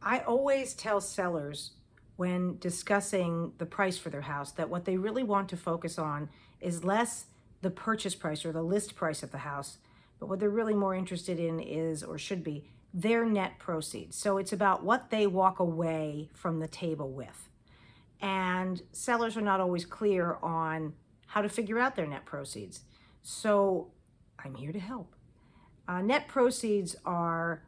I always tell sellers when discussing the price for their house that what they really want to focus on is less the purchase price or the list price of the house, but what they're really more interested in is, or should be, their net proceeds. So it's about what they walk away from the table with. And sellers are not always clear on how to figure out their net proceeds. So I'm here to help. Net proceeds are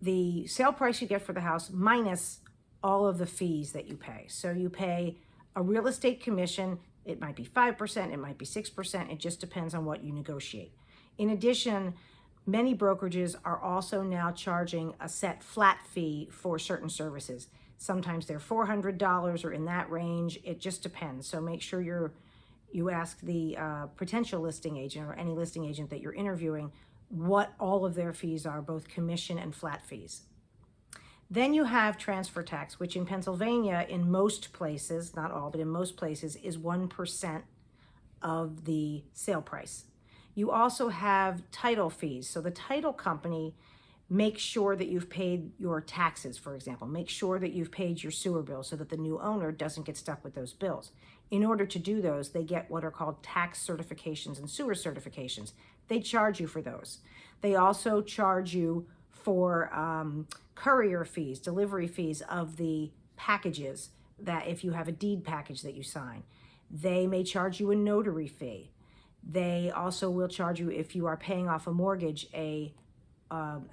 the sale price you get for the house minus all of the fees that you pay. So you pay a real estate commission. It might be 5%, it might be 6%. It just depends on what you negotiate. In addition, many brokerages are also now charging a set flat fee for certain services. Sometimes they're $400 or in that range. It just depends. So make sure you ask the potential listing agent or any listing agent that you're interviewing what all of their fees are, both commission and flat fees. Then you have transfer tax, which in Pennsylvania, in most places, not all, but in most places, is 1% of the sale price. You also have title fees. So the title company makes sure that you've paid your taxes, for example. Make sure that you've paid your sewer bill so that the new owner doesn't get stuck with those bills. In order to do those, they get what are called tax certifications and sewer certifications. They charge you for those. They also charge you for courier fees, delivery fees of the packages, that if you have a deed package that you sign. They may charge you a notary fee. They also will charge you, if you are paying off a mortgage, a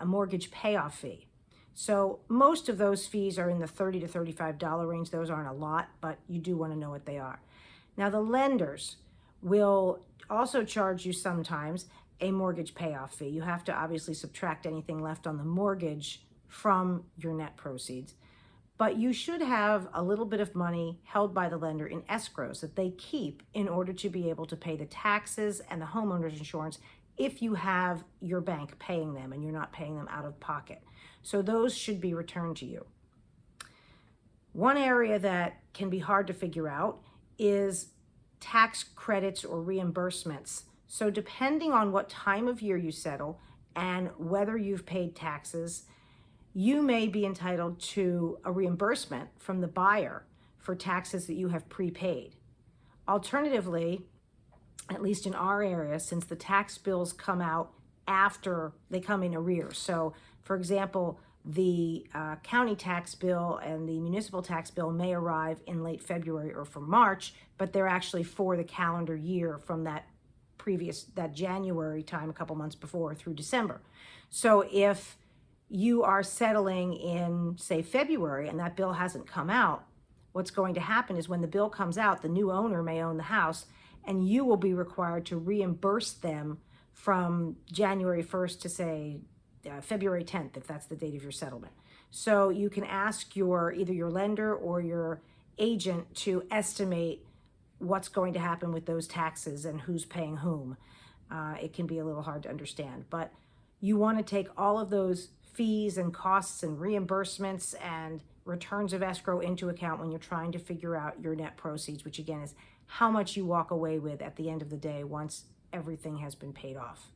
mortgage payoff fee. So most of those fees are in the $30 to $35 range. Those aren't a lot, but you do want to know what they are. Now the lenders will also charge you sometimes a mortgage payoff fee. You have to obviously subtract anything left on the mortgage from your net proceeds. But you should have a little bit of money held by the lender in escrows that they keep in order to be able to pay the taxes and the homeowner's insurance if you have your bank paying them and you're not paying them out of pocket. So those should be returned to you. One area that can be hard to figure out is tax credits or reimbursements. So depending on what time of year you settle and whether you've paid taxes, you may be entitled to a reimbursement from the buyer for taxes that you have prepaid. Alternatively, at least in our area, since the tax bills come out after they come in arrears. So for example, the county tax bill and the municipal tax bill may arrive in late February or from March, but they're actually for the calendar year from that January time, a couple months before, through December. So if you are settling in, say, February and that bill hasn't come out, what's going to happen is when the bill comes out, the new owner may own the house and you will be required to reimburse them from January 1st to, say, February 10th, if that's the date of your settlement. So you can ask either your lender or your agent to estimate what's going to happen with those taxes and who's paying whom. It can be a little hard to understand, but you want to take all of those fees and costs and reimbursements and returns of escrow into account when you're trying to figure out your net proceeds, which again is how much you walk away with at the end of the day once everything has been paid off.